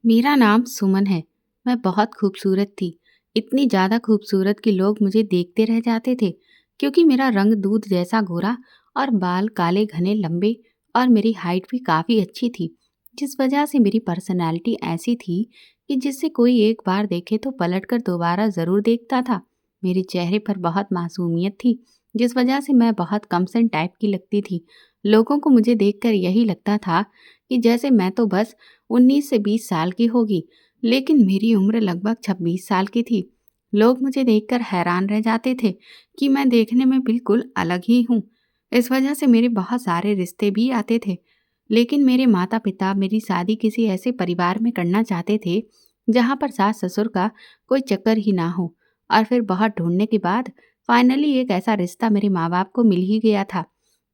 मेरा नाम सुमन है। मैं बहुत खूबसूरत थी। इतनी ज़्यादा खूबसूरत कि लोग मुझे देखते रह जाते थे, क्योंकि मेरा रंग दूध जैसा गोरा और बाल काले घने लंबे और मेरी हाइट भी काफ़ी अच्छी थी, जिस वजह से मेरी पर्सनैलिटी ऐसी थी कि जिससे कोई एक बार देखे तो पलटकर दोबारा ज़रूर देखता था। मेरे चेहरे पर बहुत मासूमियत थी, जिस वजह से मैं बहुत कमसन टाइप की लगती थी। लोगों को मुझे देखकर यही लगता था कि जैसे मैं तो बस 19 से 20 साल की होगी, लेकिन मेरी उम्र लगभग 26 साल की थी। लोग मुझे देखकर हैरान रह जाते थे कि मैं देखने में बिल्कुल अलग ही हूँ। इस वजह से मेरे बहुत सारे रिश्ते भी आते थे, लेकिन मेरे माता-पिता मेरी शादी किसी ऐसे परिवार में करना चाहते थे, जहाँ पर सास-ससुर का कोई चक्कर ही ना हो। और फिर बहुत ढूँढने के बाद फाइनली एक ऐसा रिश्ता मेरे माँ-बाप को मिल ही गया था,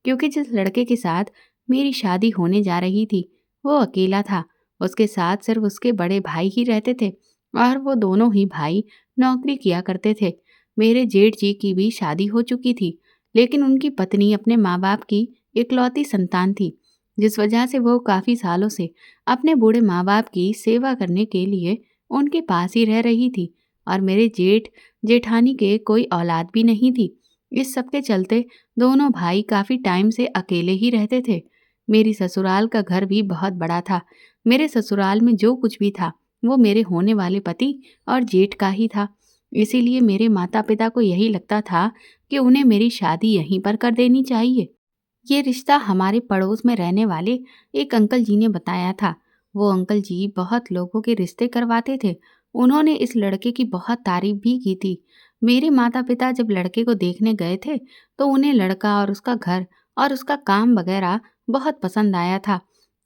क्योंकि जिस लड़के के साथ मेरी शादी होने जा रही थी, वो अकेला था। उसके साथ सिर्फ उसके बड़े भाई ही रहते थे और वो दोनों ही भाई नौकरी किया करते थे। मेरे जेठ जी की भी शादी हो चुकी थी, लेकिन उनकी पत्नी अपने माँ-बाप की इकलौती संतान थी, जिस वजह से वो काफ़ी सालों से अपने बूढ़े माँ-बाप की सेवा करने के लिए उनके पास ही रह रही थी और मेरे जेठ-जेठानी के कोई औलाद भी नहीं थी। इस सब के चलते दोनों भाई काफ़ी टाइम से अकेले ही रहते थे। मेरी ससुराल का घर भी बहुत बड़ा था। मेरे ससुराल में जो कुछ भी था, वो मेरे होने वाले पति और जेठ का ही था। इसीलिए मेरे माता-पिता को यही लगता था कि उन्हें मेरी शादी यहीं पर कर देनी चाहिए। ये रिश्ता हमारे पड़ोस में रहने वाले एक अंकल जी ने बताया था। वो अंकल जी बहुत लोगों के रिश्ते करवाते थे। उन्होंने इस लड़के की बहुत तारीफ भी की थी। मेरे माता-पिता जब लड़के को देखने गए थे, तो उन्हें लड़का और उसका घर और उसका काम वगैरह बहुत पसंद आया था।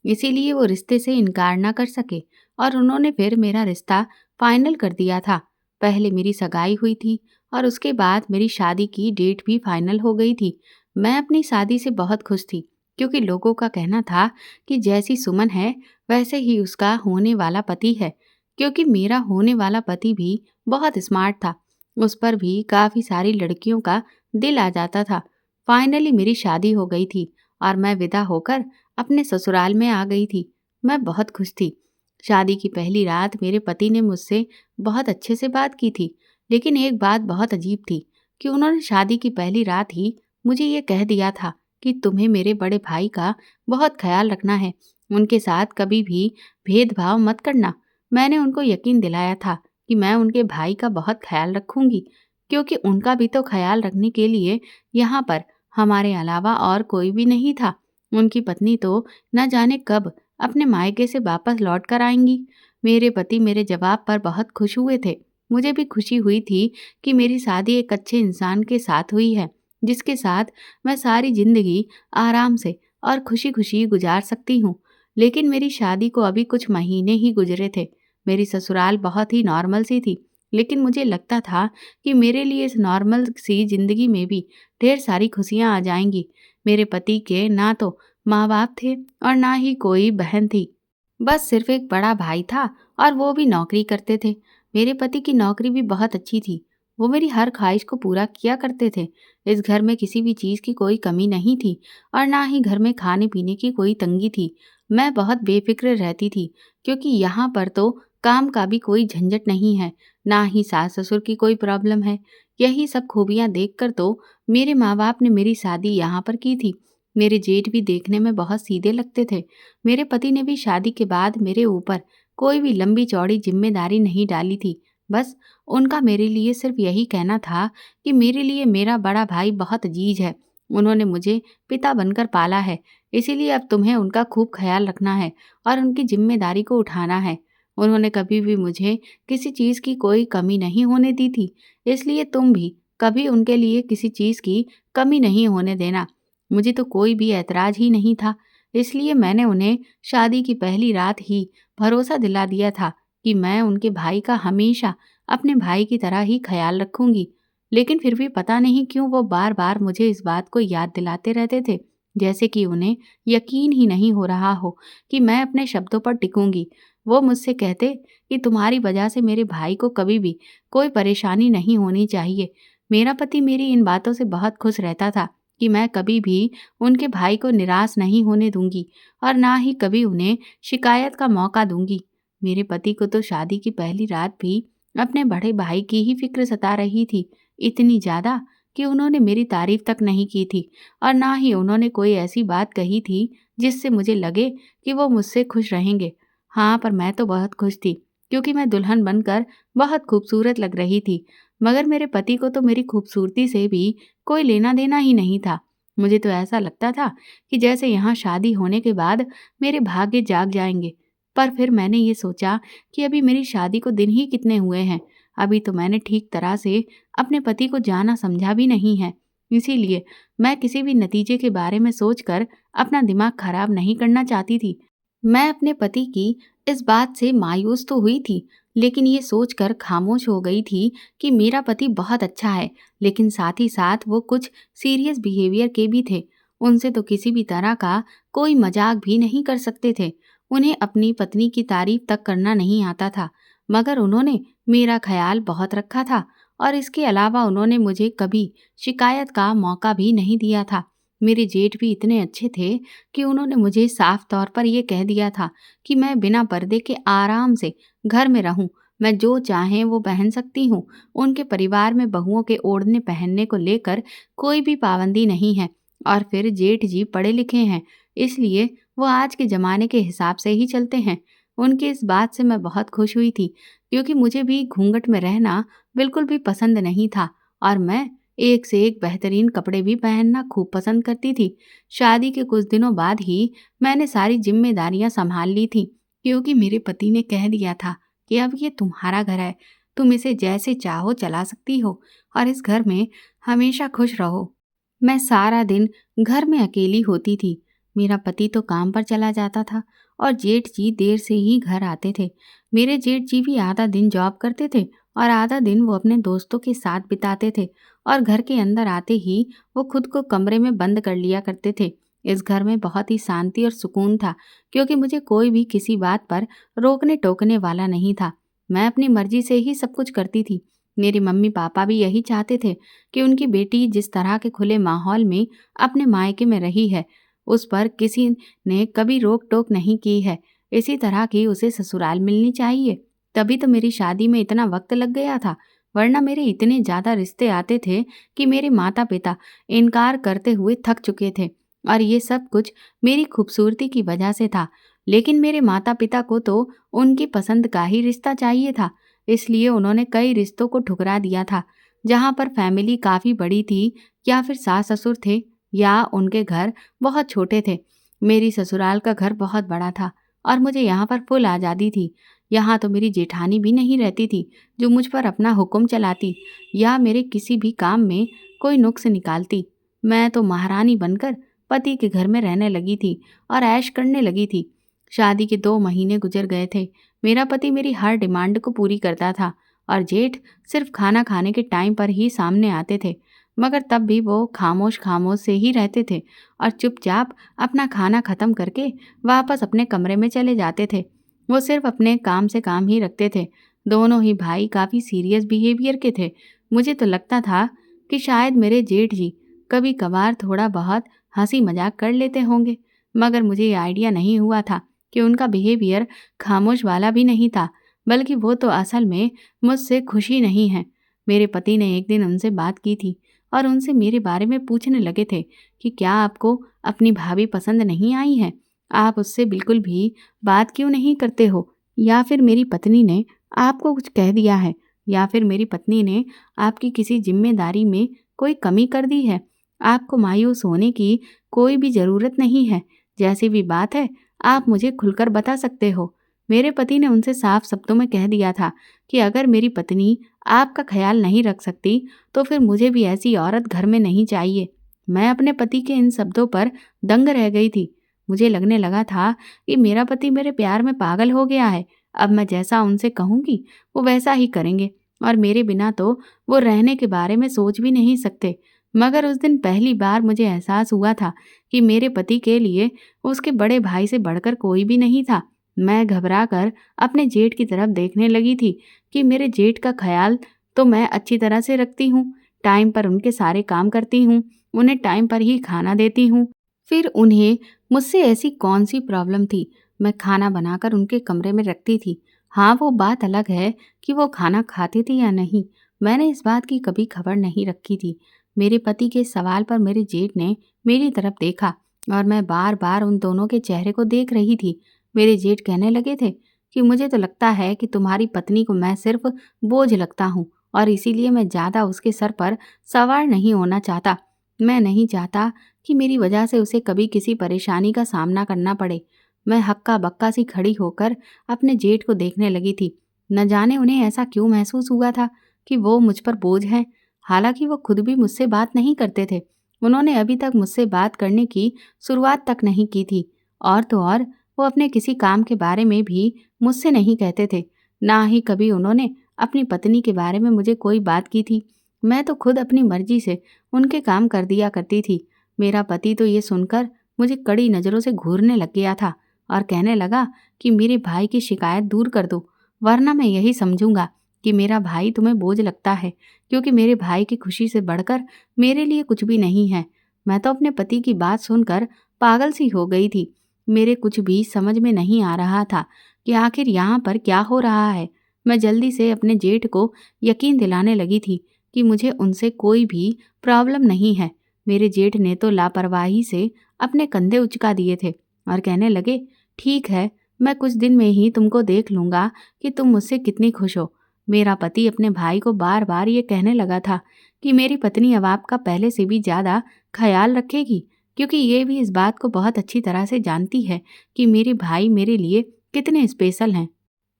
इसीलिए वो रिश्ते से इनकार ना कर सके और उन्होंने फिर मेरा रिश्ता फाइनल कर दिया था। पहले मेरी सगाई हुई थी और उसके बाद मेरी शादी की डेट भी फाइनल हो गई थी। मैं अपनी शादी से बहुत खुश थी, क्योंकि लोगों का कहना था कि जैसी सुमन है वैसे ही उसका होने वाला पति है। क्योंकि मेरा होने वाला पति भी बहुत स्मार्ट था, उस पर भी काफ़ी सारी लड़कियों का दिल आ जाता था। फाइनली मेरी शादी हो गई थी और मैं विदा होकर अपने ससुराल में आ गई थी। मैं बहुत खुश थी। शादी की पहली रात मेरे पति ने मुझसे बहुत अच्छे से बात की थी, लेकिन एक बात बहुत अजीब थी कि उन्होंने शादी की पहली रात ही मुझे ये कह दिया था कि तुम्हें मेरे बड़े भाई का बहुत ख्याल रखना है, उनके साथ कभी भी भेदभाव मत करना। मैंने उनको यकीन दिलाया था कि मैं उनके भाई का बहुत ख्याल रखूंगी, क्योंकि उनका भी तो ख्याल रखने के लिए यहाँ पर हमारे अलावा और कोई भी नहीं था। उनकी पत्नी तो न जाने कब अपने मायके से वापस लौट कर आएंगी। मेरे पति मेरे जवाब पर बहुत खुश हुए थे। मुझे भी खुशी हुई थी कि मेरी शादी एक अच्छे इंसान के साथ हुई है, जिसके साथ मैं सारी जिंदगी आराम से और खुशी-खुशी गुजार सकती हूँ। लेकिन मेरी शादी को अभी कुछ महीने ही गुजरे थे। मेरी ससुराल बहुत ही नॉर्मल सी थी, लेकिन मुझे लगता था कि मेरे लिए इस नॉर्मल सी जिंदगी में भी ढेर सारी खुशियाँ आ जाएंगी। मेरे पति के ना तो माँ-बाप थे और ना ही कोई बहन थी। बस सिर्फ एक बड़ा भाई था और वो भी नौकरी करते थे। मेरे पति की नौकरी भी बहुत अच्छी थी। वो मेरी हर ख्वाहिश को पूरा किया करते थे। इस घर में किसी भी चीज़ की कोई कमी नहीं थी और ना ही घर में खाने-पीने की कोई तंगी थी। मैं बहुत बेफ़िक्र रहती थी, क्योंकि यहाँ पर तो काम का भी कोई झंझट नहीं है, ना ही सास-ससुर की कोई प्रॉब्लम है। यही सब खूबियाँ देखकर तो मेरे माँ-बाप ने मेरी शादी यहाँ पर की थी। मेरे जेठ भी देखने में बहुत सीधे लगते थे। मेरे पति ने भी शादी के बाद मेरे ऊपर कोई भी लंबी चौड़ी जिम्मेदारी नहीं डाली थी। बस उनका मेरे लिए सिर्फ यही कहना था कि मेरे लिए मेरा बड़ा भाई बहुत अजीज है। उन्होंने मुझे पिता बनकर पाला है, इसीलिए अब तुम्हें उनका खूब ख्याल रखना है और उनकी जिम्मेदारी को उठाना है। उन्होंने कभी भी मुझे किसी चीज़ की कोई कमी नहीं होने दी थी, इसलिए तुम भी कभी उनके लिए किसी चीज़ की कमी नहीं होने देना। मुझे तो कोई भी ऐतराज़ ही नहीं था, इसलिए मैंने उन्हें शादी की पहली रात ही भरोसा दिला दिया था कि मैं उनके भाई का हमेशा अपने भाई की तरह ही ख्याल रखूंगी। लेकिन फिर भी पता नहीं क्यों वो बार-बार मुझे इस बात को याद दिलाते रहते थे, जैसे कि उन्हें यकीन ही नहीं हो रहा हो कि मैं अपने शब्दों पर टिकूंगी। वो मुझसे कहते कि तुम्हारी वजह से मेरे भाई को कभी भी कोई परेशानी नहीं होनी चाहिए। मेरा पति मेरी इन बातों से बहुत खुश रहता था कि मैं कभी भी उनके भाई को निराश नहीं होने दूंगी और ना ही कभी उन्हें शिकायत का मौका दूंगी। मेरे पति को तो शादी की पहली रात भी अपने बड़े भाई की ही फिक्र सता रही थी, इतनी ज़्यादा कि उन्होंने मेरी तारीफ तक नहीं की थी और ना ही उन्होंने कोई ऐसी बात कही थी जिससे मुझे लगे कि वो मुझसे खुश रहेंगे। हाँ, पर मैं तो बहुत खुश थी क्योंकि मैं दुल्हन बनकर बहुत खूबसूरत लग रही थी। मगर मेरे पति को तो मेरी खूबसूरती से भी कोई लेना देना ही नहीं था। मुझे तो ऐसा लगता था कि जैसे यहाँ शादी होने के बाद मेरे भाग्य जाग जाएंगे। पर फिर मैंने ये सोचा कि अभी मेरी शादी को दिन ही कितने हुए हैं, अभी तो मैंने ठीक तरह से अपने पति को जाना समझा भी नहीं है। इसीलिए मैं किसी भी नतीजे के बारे में सोचकर अपना दिमाग खराब नहीं करना चाहती थी। मैं अपने पति की इस बात से मायूस तो हुई थी, लेकिन ये सोचकर खामोश हो गई थी कि मेरा पति बहुत अच्छा है, लेकिन साथ ही साथ वो कुछ सीरियस बिहेवियर के भी थे। उनसे तो किसी भी तरह का कोई मजाक भी नहीं कर सकते थे। उन्हें अपनी पत्नी की तारीफ तक करना नहीं आता था, मगर उन्होंने मेरा ख्याल बहुत रखा था और इसके अलावा उन्होंने मुझे कभी शिकायत का मौका भी नहीं दिया था। मेरे जेठ भी इतने अच्छे थे कि उन्होंने मुझे साफ तौर पर यह कह दिया था कि मैं बिना पर्दे के आराम से घर में रहूं, मैं जो चाहें वो पहन सकती हूँ। उनके परिवार में बहुओं के ओढ़ने पहनने को लेकर कोई भी पाबंदी नहीं है। और फिर जेठ जी पढ़े लिखे हैं, इसलिए वो आज के ज़माने के हिसाब से ही चलते हैं। उनकी इस बात से मैं बहुत खुश हुई थी क्योंकि मुझे भी घूंघट में रहना बिल्कुल भी पसंद नहीं था और मैं एक से एक बेहतरीन कपड़े भी पहनना खूब पसंद करती थी। शादी के कुछ दिनों बाद ही मैंने सारी जिम्मेदारियां संभाल ली थी क्योंकि मेरे पति ने कह दिया था कि अब ये तुम्हारा घर है, तुम इसे जैसे चाहो चला सकती हो और इस घर में हमेशा खुश रहो। मैं सारा दिन घर में अकेली होती थी। मेरा पति तो काम पर चला जाता था और जेठ जी देर से ही घर आते थे। मेरे जेठ जी भी आधा दिन जॉब करते थे और आधा दिन वो अपने दोस्तों के साथ बिताते थे और घर के अंदर आते ही वो खुद को कमरे में बंद कर लिया करते थे। इस घर में बहुत ही शांति और सुकून था क्योंकि मुझे कोई भी किसी बात पर रोकने टोकने वाला नहीं था। मैं अपनी मर्जी से ही सब कुछ करती थी। मेरे मम्मी पापा भी यही चाहते थे कि उनकी बेटी जिस तरह के खुले माहौल में अपने मायके में रही है, उस पर किसी ने कभी रोक टोक नहीं की है, इसी तरह की उसे ससुराल मिलनी चाहिए। तभी तो मेरी शादी में इतना वक्त लग गया था, वरना मेरे इतने ज़्यादा रिश्ते आते थे कि मेरे माता पिता इनकार करते हुए थक चुके थे और ये सब कुछ मेरी खूबसूरती की वजह से था। लेकिन मेरे माता पिता को तो उनकी पसंद का ही रिश्ता चाहिए था, इसलिए उन्होंने कई रिश्तों को ठुकरा दिया था जहाँ पर फैमिली काफ़ी बड़ी थी या फिर सास ससुर थे या उनके घर बहुत छोटे थे। मेरी ससुराल का घर बहुत बड़ा था और मुझे यहाँ पर फुल आज़ादी थी। यहाँ तो मेरी जेठानी भी नहीं रहती थी जो मुझ पर अपना हुक्म चलाती या मेरे किसी भी काम में कोई नुक्स निकालती। मैं तो महारानी बनकर पति के घर में रहने लगी थी और ऐश करने लगी थी। शादी के 2 महीने गुजर गए थे। मेरा पति मेरी हर डिमांड को पूरी करता था और जेठ सिर्फ खाना खाने के टाइम पर ही सामने आते थे, मगर तब भी वो खामोश खामोश से ही रहते थे और चुपचाप अपना खाना खत्म करके वापस अपने कमरे में चले जाते थे। वो सिर्फ अपने काम से काम ही रखते थे। दोनों ही भाई काफ़ी सीरियस बिहेवियर के थे। मुझे तो लगता था कि शायद मेरे जेठ जी कभी कभार थोड़ा बहुत हंसी मजाक कर लेते होंगे, मगर मुझे ये आइडिया नहीं हुआ था कि उनका बिहेवियर खामोश वाला भी नहीं था, बल्कि वो तो असल में मुझसे खुशी नहीं है। मेरे पति ने एक दिन उनसे बात की थी और उनसे मेरे बारे में पूछने लगे थे कि क्या आपको अपनी भाभी पसंद नहीं आई है? आप उससे बिल्कुल भी बात क्यों नहीं करते हो? या फिर मेरी पत्नी ने आपको कुछ कह दिया है? या फिर मेरी पत्नी ने आपकी किसी जिम्मेदारी में कोई कमी कर दी है? आपको मायूस होने की कोई भी ज़रूरत नहीं है। जैसी भी बात है, आप मुझे खुलकर बता सकते हो। मेरे पति ने उनसे साफ शब्दों में कह दिया था कि अगर मेरी पत्नी आपका ख्याल नहीं रख सकती, तो फिर मुझे भी ऐसी औरत घर में नहीं चाहिए। मैं अपने पति के इन शब्दों पर दंग रह गई थी। मुझे लगने लगा था कि मेरा पति मेरे प्यार में पागल हो गया है। अब मैं जैसा उनसे कहूँगी, वो वैसा ही करेंगे और मेरे बिना तो वो रहने के बारे में सोच भी नहीं सकते। मगर उस दिन पहली बार मुझे एहसास हुआ था कि मेरे पति के लिए उसके बड़े भाई से बढ़कर कोई भी नहीं था। मैं घबराकर अपने जेठ की तरफ देखने लगी थी कि मेरे जेठ का ख्याल तो मैं अच्छी तरह से रखती हूँ, टाइम पर उनके सारे काम करती हूँ, उन्हें टाइम पर ही खाना देती हूँ। फिर उन्हें मुझसे ऐसी कौन सी प्रॉब्लम थी? मैं खाना बनाकर उनके कमरे में रखती थी हाँ, वो बात अलग है कि वो खाना खाते थे या नहीं, मैंने इस बात की कभी खबर नहीं रखी थी। मेरे पति के सवाल पर मेरे जेठ ने मेरी तरफ देखा और मैं बार-बार उन दोनों के चेहरे को देख रही थी। मेरे जेठ कहने लगे थे कि मुझे तो लगता है कि तुम्हारी पत्नी को मैं सिर्फ बोझ लगता हूँ और इसीलिए मैं ज़्यादा उसके सर पर सवार नहीं होना चाहता। मैं नहीं चाहता कि मेरी वजह से उसे कभी किसी परेशानी का सामना करना पड़े। मैं हक्का-बक्का सी खड़ी होकर अपने जेठ को देखने लगी थी। न जाने उन्हें ऐसा क्यों महसूस हुआ था कि वो मुझ पर बोझ हैं। हालांकि वो खुद भी मुझसे बात नहीं करते थे। उन्होंने अभी तक मुझसे बात करने की शुरुआत तक नहीं की थी। और तो और वो अपने किसी काम के बारे में भी मुझसे नहीं कहते थे। ना ही कभी उन्होंने अपनी पत्नी के बारे में मुझे कोई बात की थी। मैं तो खुद अपनी मर्जी से उनके काम कर दिया करती थी। मेरा पति तो ये सुनकर मुझे कड़ी नज़रों से घूरने लग गया था और कहने लगा कि मेरे भाई की शिकायत दूर कर दो, वरना मैं यही समझूंगा कि मेरा भाई तुम्हें बोझ लगता है, क्योंकि मेरे भाई की खुशी से बढ़कर मेरे लिए कुछ भी नहीं है। मैं तो अपने पति की बात सुनकर पागल सी हो गई थी। मेरे कुछ भी समझ में नहीं आ रहा था कि आखिर यहाँ पर क्या हो रहा है। मैं जल्दी से अपने जेठ को यकीन दिलाने लगी थी कि मुझे उनसे कोई भी प्रॉब्लम नहीं है। मेरे जेठ ने तो लापरवाही से अपने कंधे उचका दिए थे और कहने लगे, ठीक है, मैं कुछ दिन में ही तुमको देख लूंगा कि तुम मुझसे कितनी खुश हो। मेरा पति अपने भाई को बार बार ये कहने लगा था कि मेरी पत्नी अब आपका पहले से भी ज़्यादा ख्याल रखेगी, क्योंकि ये भी इस बात को बहुत अच्छी तरह से जानती है कि मेरे भाई मेरे लिए कितने स्पेशल हैं।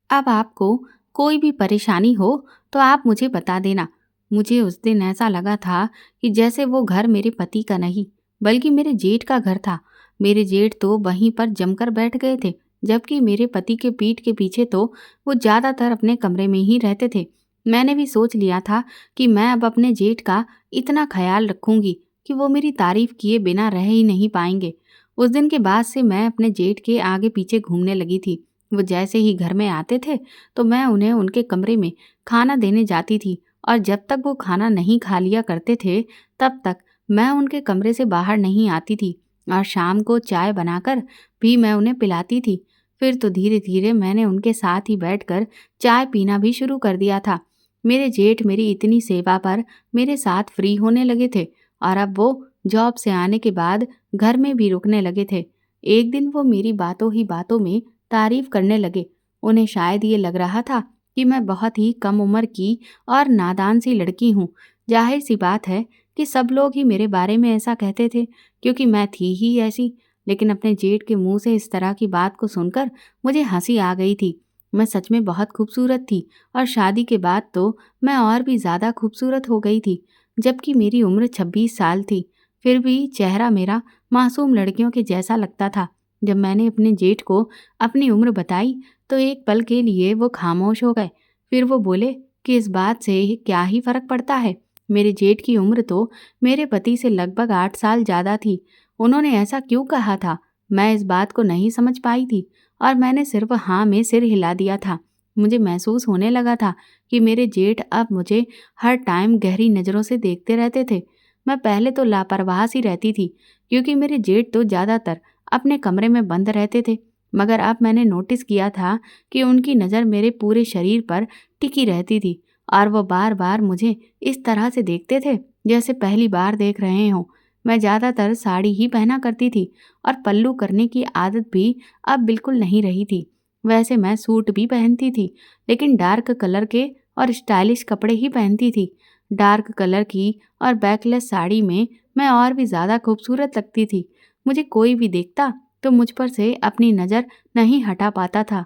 अब आपको कोई भी परेशानी हो तो आप मुझे बता देना। मुझे उस दिन ऐसा लगा था कि जैसे वो घर मेरे पति का नहीं, बल्कि मेरे जेठ का घर था। मेरे जेठ तो वहीं पर जमकर बैठ गए थे, जबकि मेरे पति के पीठ के पीछे तो वो ज़्यादातर अपने कमरे में ही रहते थे। मैंने भी सोच लिया था कि मैं अब अपने जेठ का इतना ख्याल रखूंगी कि वो मेरी तारीफ किए बिना रह ही नहीं पाएंगे। उस दिन के बाद से मैं अपने जेठ के आगे पीछे घूमने लगी थी। वो जैसे ही घर में आते थे तो मैं उन्हें उनके कमरे में खाना देने जाती थी, और जब तक वो खाना नहीं खा लिया करते थे तब तक मैं उनके कमरे से बाहर नहीं आती थी। और शाम को चाय बनाकर भी मैं उन्हें पिलाती थी। फिर तो धीरे धीरे मैंने उनके साथ ही बैठकर चाय पीना भी शुरू कर दिया था। मेरे जेठ मेरी इतनी सेवा पर मेरे साथ फ्री होने लगे थे और अब वो जॉब से आने के बाद घर में भी रुकने लगे थे। एक दिन वो मेरी बातों ही बातों में तारीफ करने लगे। उन्हें शायद ये लग रहा था कि मैं बहुत ही कम उम्र की और नादान सी लड़की हूँ। जाहिर सी बात है कि सब लोग ही मेरे बारे में ऐसा कहते थे, क्योंकि मैं थी ही ऐसी। लेकिन अपने जेठ के मुंह से इस तरह की बात को सुनकर मुझे हंसी आ गई थी। मैं सच में बहुत खूबसूरत थी और शादी के बाद तो मैं और भी ज़्यादा खूबसूरत हो गई थी। जबकि मेरी उम्र 26 साल थी, फिर भी चेहरा मेरा मासूम लड़कियों के जैसा लगता था। जब मैंने अपने जेठ को अपनी उम्र बताई तो एक पल के लिए वो खामोश हो गए। फिर वो बोले कि इस बात से क्या ही फर्क पड़ता है। मेरे जेठ की उम्र तो मेरे पति से लगभग 8 साल ज़्यादा थी। उन्होंने ऐसा क्यों कहा था, मैं इस बात को नहीं समझ पाई थी और मैंने सिर्फ हाँ में सिर हिला दिया था। मुझे महसूस होने लगा था कि मेरे जेठ अब मुझे हर टाइम गहरी नज़रों से देखते रहते थे। मैं पहले तो लापरवाह सी रहती थी, क्योंकि मेरे जेठ तो ज़्यादातर अपने कमरे में बंद रहते थे। मगर अब मैंने नोटिस किया था कि उनकी नज़र मेरे पूरे शरीर पर टिकी रहती थी और वो बार बार मुझे इस तरह से देखते थे जैसे पहली बार देख रहे हों। मैं ज़्यादातर साड़ी ही पहना करती थी और पल्लू करने की आदत भी अब बिल्कुल नहीं रही थी। वैसे मैं सूट भी पहनती थी, लेकिन डार्क कलर के और स्टाइलिश कपड़े ही पहनती थी। डार्क कलर की और बैकलेस साड़ी में मैं और भी ज़्यादा खूबसूरत लगती थी। मुझे कोई भी देखता तो मुझ पर से अपनी नज़र नहीं हटा पाता था।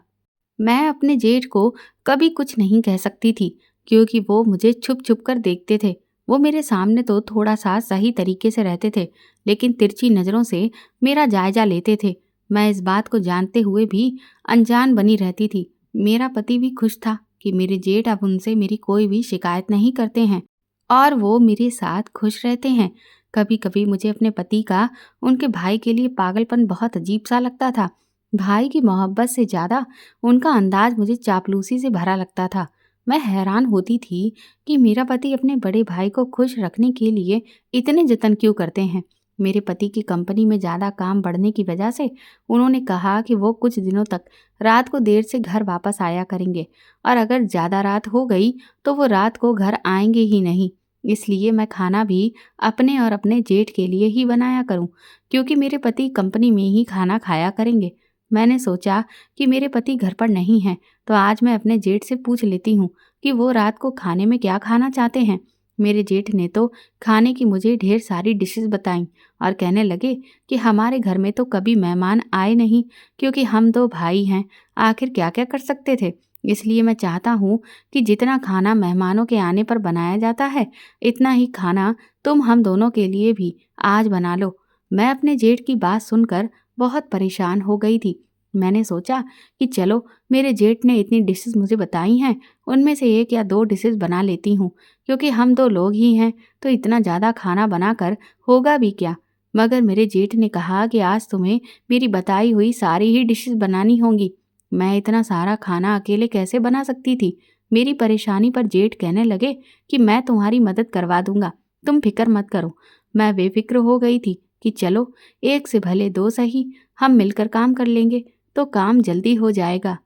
मैं अपने जेठ को कभी कुछ नहीं कह सकती थी, क्योंकि वो मुझे छुप छुप कर देखते थे। वो मेरे सामने तो थोड़ा सा सही तरीके से रहते थे, लेकिन तिरछी नज़रों से मेरा जायजा लेते थे। मैं इस बात को जानते हुए भी अनजान बनी रहती थी। मेरा पति भी खुश था कि मेरे जेठ अब उनसे मेरी कोई भी शिकायत नहीं करते हैं और वो मेरे साथ खुश रहते हैं। कभी कभी मुझे अपने पति का उनके भाई के लिए पागलपन बहुत अजीब सा लगता था। भाई की मोहब्बत से ज़्यादा उनका अंदाज मुझे चापलूसी से भरा लगता था। मैं हैरान होती थी कि मेरा पति अपने बड़े भाई को खुश रखने के लिए इतने जतन क्यों करते हैं। मेरे पति की कंपनी में ज़्यादा काम बढ़ने की वजह से उन्होंने कहा कि वो कुछ दिनों तक रात को देर से घर वापस आया करेंगे, और अगर ज़्यादा रात हो गई तो वो रात को घर आएंगे ही नहीं। इसलिए मैं खाना भी अपने और अपने जेठ के लिए ही बनाया करूं, क्योंकि मेरे पति कंपनी में ही खाना खाया करेंगे। मैंने सोचा कि मेरे पति घर पर नहीं हैं, तो आज मैं अपने जेठ से पूछ लेती हूँ कि वो रात को खाने में क्या खाना चाहते हैं। मेरे जेठ ने तो खाने की मुझे ढेर सारी डिशेस बताईं और कहने लगे कि हमारे घर में तो कभी मेहमान आए नहीं, क्योंकि हम दो भाई हैं, आखिर क्या क्या कर सकते थे। इसलिए मैं चाहता हूँ कि जितना खाना मेहमानों के आने पर बनाया जाता है, इतना ही खाना तुम हम दोनों के लिए भी आज बना लो। मैं अपने जेठ की बात सुनकर बहुत परेशान हो गई थी। मैंने सोचा कि चलो, मेरे जेठ ने इतनी डिशेस मुझे बताई हैं, उनमें से 1 या 2 डिशेस बना लेती हूँ, क्योंकि हम 2 लोग ही हैं, तो इतना ज़्यादा खाना बनाकर होगा भी क्या। मगर मेरे जेठ ने कहा कि आज तुम्हें मेरी बताई हुई सारी ही डिशेस बनानी होंगी। मैं इतना सारा खाना अकेले कैसे बना सकती थी। मेरी परेशानी पर जेठ कहने लगे कि मैं तुम्हारी मदद करवा दूंगा, तुम फिक्र मत करो। मैं बेफिक्र हो गई थी कि चलो, एक से भले 2 सही, हम मिलकर काम कर लेंगे तो काम जल्दी हो जाएगा।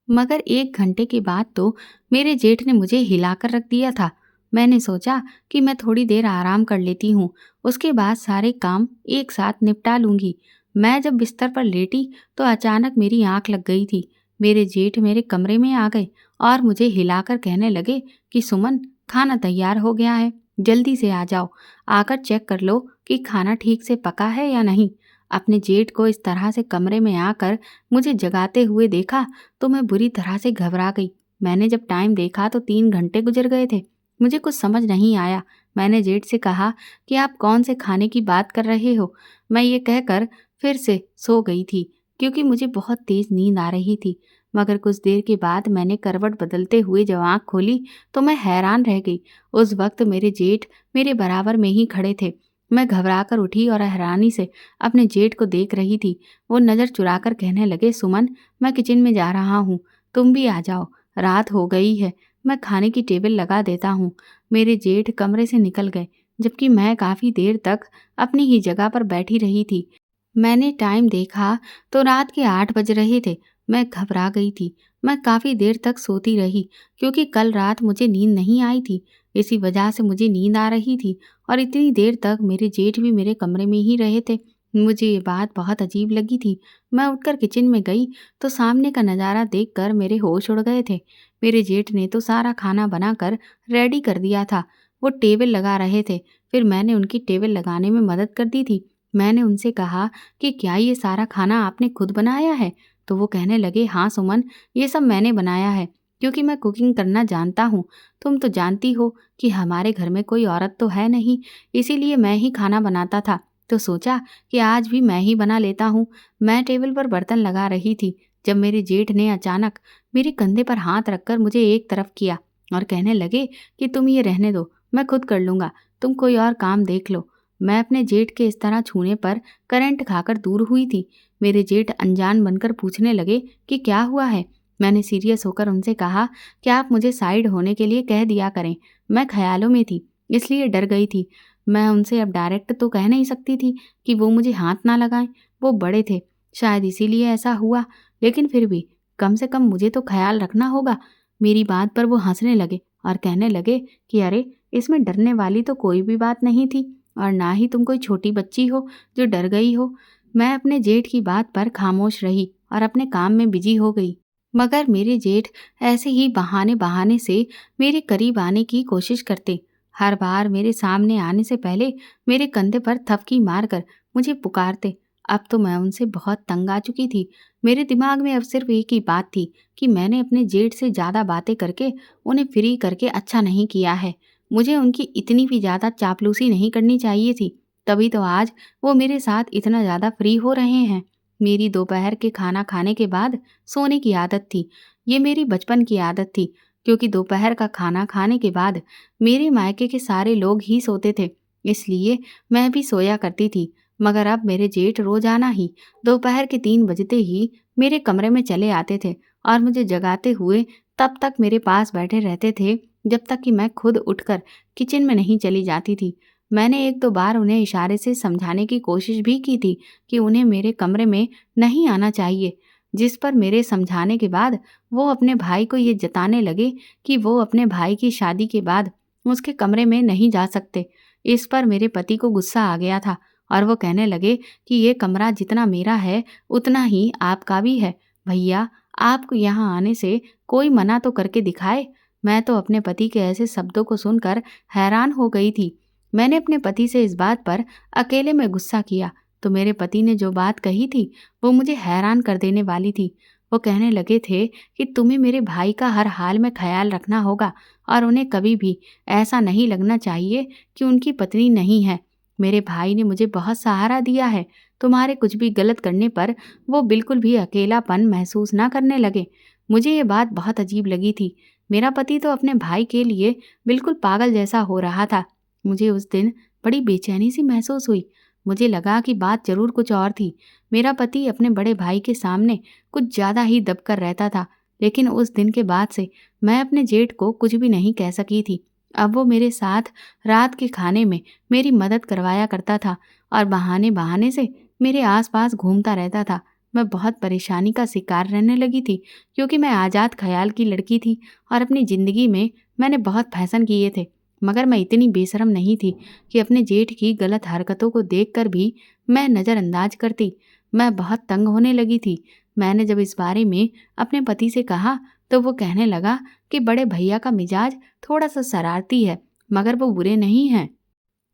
मगर 1 घंटे के बाद तो मेरे जेठ ने मुझे हिलाकर रख दिया था। मैंने सोचा कि मैं थोड़ी देर आराम कर लेती हूँ, उसके बाद सारे काम एक साथ निपटा लूँगी। मैं जब बिस्तर पर लेटी तो अचानक मेरी आँख लग गई थी। मेरे जेठ मेरे कमरे में आ गए और मुझे हिलाकर कहने लगे कि सुमन, खाना तैयार हो गया है, जल्दी से आ जाओ, आकर चेक कर लो कि खाना ठीक से पका है या नहीं। अपने जेठ को इस तरह से कमरे में आकर मुझे जगाते हुए देखा तो मैं बुरी तरह से घबरा गई। मैंने जब टाइम देखा तो 3 घंटे गुजर गए थे। मुझे कुछ समझ नहीं आया। मैंने जेठ से कहा कि आप कौन से खाने की बात कर रहे हो। मैं ये कहकर फिर से सो गई थी, क्योंकि मुझे बहुत तेज नींद आ रही थी। मगर कुछ देर के बाद मैंने करवट बदलते हुए जब आँख खोली तो मैं हैरान रह गई। उस वक्त मेरे जेठ मेरे बराबर में ही खड़े थे। मैं घबराकर उठी और हैरानी से अपने जेठ को देख रही थी। वो नज़र चुराकर कहने लगे, सुमन, मैं किचन में जा रहा हूँ, तुम भी आ जाओ, रात हो गई है, मैं खाने की टेबल लगा देता हूँ। मेरे जेठ कमरे से निकल गए, जबकि मैं काफ़ी देर तक अपनी ही जगह पर बैठी रही थी। मैंने टाइम देखा तो रात के 8 बज रहे थे। मैं घबरा गई थी। मैं काफ़ी देर तक सोती रही, क्योंकि कल रात मुझे नींद नहीं आई थी। इसी वजह से मुझे नींद आ रही थी, और इतनी देर तक मेरे जेठ भी मेरे कमरे में ही रहे थे। मुझे ये बात बहुत अजीब लगी थी। मैं उठकर किचन में गई तो सामने का नज़ारा देखकर मेरे होश उड़ गए थे। मेरे जेठ ने तो सारा खाना बनाकर रेडी कर दिया था। वो टेबल लगा रहे थे, फिर मैंने उनकी टेबल लगाने में मदद कर दी थी। मैंने उनसे कहा कि क्या ये सारा खाना आपने खुद बनाया है? तो वो कहने लगे, हाँ सुमन, ये सब मैंने बनाया है, क्योंकि मैं कुकिंग करना जानता हूँ। तुम तो जानती हो कि हमारे घर में कोई औरत तो है नहीं, इसीलिए मैं ही खाना बनाता था। तो सोचा कि आज भी मैं ही बना लेता हूँ। मैं टेबल पर बर्तन लगा रही थी जब मेरे जेठ ने अचानक मेरे कंधे पर हाथ रखकर मुझे एक तरफ किया और कहने लगे कि तुम ये रहने दो, मैं खुद कर लूँगा, तुम कोई और काम देख लो। मैं अपने जेठ के इस तरह छूने पर करंट खाकर दूर हुई थी। मेरे जेठ अनजान बनकर पूछने लगे कि क्या हुआ है। मैंने सीरियस होकर उनसे कहा कि आप मुझे साइड होने के लिए कह दिया करें, मैं ख्यालों में थी, इसलिए डर गई थी। मैं उनसे अब डायरेक्ट तो कह नहीं सकती थी कि वो मुझे हाथ ना लगाएं। वो बड़े थे, शायद इसीलिए ऐसा हुआ, लेकिन फिर भी कम से कम मुझे तो ख्याल रखना होगा। मेरी बात पर वो हंसने लगे और कहने लगे कि अरे, इसमें डरने वाली तो कोई भी बात नहीं थी, और ना ही तुम कोई छोटी बच्ची हो जो डर गई हो। मैं अपने जेठ की बात पर खामोश रही और अपने काम में बिजी हो गई। मगर मेरे जेठ ऐसे ही बहाने बहाने से मेरे करीब आने की कोशिश करते। हर बार मेरे सामने आने से पहले मेरे कंधे पर थपकी मारकर मुझे पुकारते। अब तो मैं उनसे बहुत तंग आ चुकी थी। मेरे दिमाग में अब सिर्फ एक ही बात थी कि मैंने अपने जेठ से ज़्यादा बातें करके उन्हें फ्री करके अच्छा नहीं किया है। मुझे उनकी इतनी भी ज़्यादा चापलूसी नहीं करनी चाहिए थी, तभी तो आज वो मेरे साथ इतना ज़्यादा फ्री हो रहे हैं। मेरी दोपहर के खाना खाने के बाद सोने की आदत थी। ये मेरी बचपन की आदत थी, क्योंकि दोपहर का खाना खाने के बाद मेरे मायके के सारे लोग ही सोते थे, इसलिए मैं भी सोया करती थी। मगर अब मेरे जेठ रोजाना ही दोपहर के 3 बजते ही मेरे कमरे में चले आते थे और मुझे जगाते हुए तब तक मेरे पास बैठे रहते थे जब तक कि मैं खुद उठकर किचन में नहीं चली जाती थी। मैंने एक दो बार उन्हें इशारे से समझाने की कोशिश भी की थी कि उन्हें मेरे कमरे में नहीं आना चाहिए, जिस पर मेरे समझाने के बाद वो अपने भाई को ये जताने लगे कि वो अपने भाई की शादी के बाद उसके कमरे में नहीं जा सकते। इस पर मेरे पति को गुस्सा आ गया था और वो कहने लगे कि ये कमरा जितना मेरा है उतना ही आपका भी है। भैया, आपको यहाँ आने से कोई मना तो करके दिखाए। मैं तो अपने पति के ऐसे शब्दों को सुनकर हैरान हो गई थी। मैंने अपने पति से इस बात पर अकेले में गुस्सा किया तो मेरे पति ने जो बात कही थी वो मुझे हैरान कर देने वाली थी। वो कहने लगे थे कि तुम्हें मेरे भाई का हर हाल में ख्याल रखना होगा और उन्हें कभी भी ऐसा नहीं लगना चाहिए कि उनकी पत्नी नहीं है। मेरे भाई ने मुझे बहुत सहारा दिया है। तुम्हारे कुछ भी गलत करने पर वो बिल्कुल भी अकेलापन महसूस ना करने लगे। मुझे ये बात बहुत अजीब लगी थी। मेरा पति तो अपने भाई के लिए बिल्कुल पागल जैसा हो रहा था। मुझे उस दिन बड़ी बेचैनी सी महसूस हुई। मुझे लगा कि बात जरूर कुछ और थी। मेरा पति अपने बड़े भाई के सामने कुछ ज़्यादा ही दबकर रहता था, लेकिन उस दिन के बाद से मैं अपने जेठ को कुछ भी नहीं कह सकी थी। अब वो मेरे साथ रात के खाने में मेरी मदद करवाया करता था और बहाने बहाने से मेरे आसपास घूमता रहता था। मैं बहुत परेशानी का शिकार रहने लगी थी क्योंकि मैं आज़ाद ख्याल की लड़की थी और अपनी ज़िंदगी में मैंने बहुत फैशन किए थे, मगर मैं इतनी बेशरम नहीं थी कि अपने जेठ की गलत हरकतों को देखकर भी मैं नज़रअंदाज करती। मैं बहुत तंग होने लगी थी। मैंने जब इस बारे में अपने पति से कहा तो वो कहने लगा कि बड़े भैया का मिजाज थोड़ा सा शरारती है, मगर वो बुरे नहीं हैं।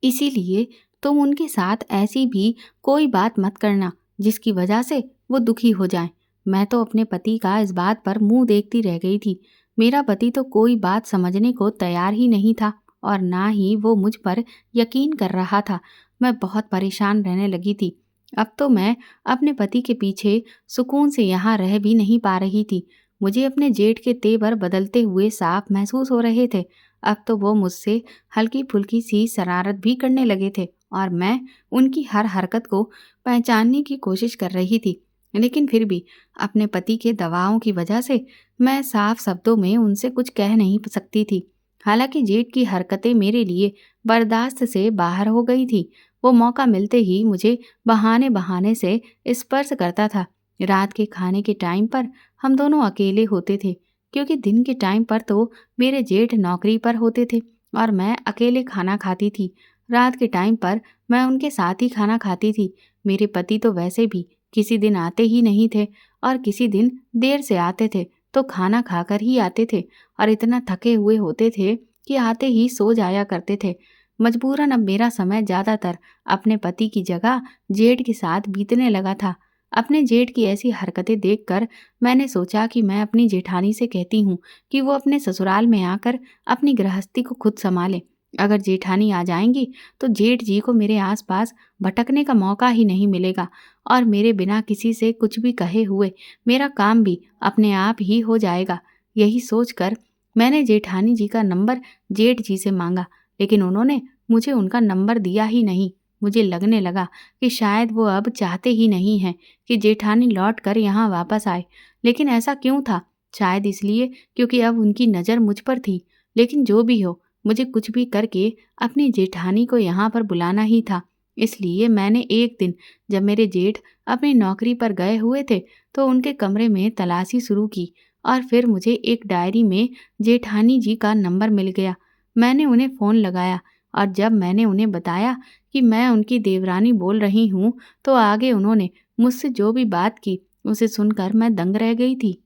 इसीलिए तुम उनके साथ ऐसी भी कोई बात मत करना जिसकी वजह से वो दुखी हो जाएं। मैं तो अपने पति का इस बात पर मुंह देखती रह गई थी। मेरा पति तो कोई बात समझने को तैयार ही नहीं था और ना ही वो मुझ पर यकीन कर रहा था। मैं बहुत परेशान रहने लगी थी। अब तो मैं अपने पति के पीछे सुकून से यहाँ रह भी नहीं पा रही थी। मुझे अपने जेठ के तेवर बदलते हुए साफ महसूस हो रहे थे। अब तो वो मुझसे हल्की फुल्की सी शरारत भी करने लगे थे और मैं उनकी हर हरकत को पहचानने की कोशिश कर रही थी। लेकिन फिर भी अपने पति के दबावों की वजह से मैं साफ शब्दों में उनसे कुछ कह नहीं सकती थी। हालांकि जेठ की हरकतें मेरे लिए बर्दाश्त से बाहर हो गई थी। वो मौका मिलते ही मुझे बहाने बहाने से स्पर्श करता था। रात के खाने के टाइम पर हम दोनों अकेले होते थे क्योंकि दिन के टाइम पर तो मेरे जेठ नौकरी पर होते थे और मैं अकेले खाना खाती थी। रात के टाइम पर मैं उनके साथ ही खाना खाती थी। मेरे पति तो वैसे भी किसी दिन आते ही नहीं थे और किसी दिन देर से आते थे तो खाना खाकर ही आते थे और इतना थके हुए होते थे कि आते ही सो जाया करते थे। मजबूरन अब मेरा समय ज़्यादातर अपने पति की जगह जेठ के साथ बीतने लगा था। अपने जेठ की ऐसी हरकतें देखकर मैंने सोचा कि मैं अपनी जेठानी से कहती हूँ कि वो अपने ससुराल में आकर अपनी गृहस्थी को खुद संभाले। अगर जेठानी आ जाएंगी तो जेठ जी को मेरे आसपास भटकने का मौका ही नहीं मिलेगा और मेरे बिना किसी से कुछ भी कहे हुए मेरा काम भी अपने आप ही हो जाएगा। यही सोचकर मैंने जेठानी जी का नंबर जेठ जी से मांगा, लेकिन उन्होंने मुझे उनका नंबर दिया ही नहीं। मुझे लगने लगा कि शायद वो अब चाहते ही नहीं हैं कि जेठानी लौट कर यहाँ वापस आए। लेकिन ऐसा क्यों था? शायद इसलिए क्योंकि अब उनकी नज़र मुझ पर थी। लेकिन जो भी हो, मुझे कुछ भी करके अपनी जेठानी को यहाँ पर बुलाना ही था। इसलिए मैंने एक दिन जब मेरे जेठ अपनी नौकरी पर गए हुए थे तो उनके कमरे में तलाशी शुरू की और फिर मुझे एक डायरी में जेठानी जी का नंबर मिल गया। मैंने उन्हें फ़ोन लगाया और जब मैंने उन्हें बताया कि मैं उनकी देवरानी बोल रही हूँ तो आगे उन्होंने मुझसे जो भी बात की उसे सुनकर मैं दंग रह गई थी।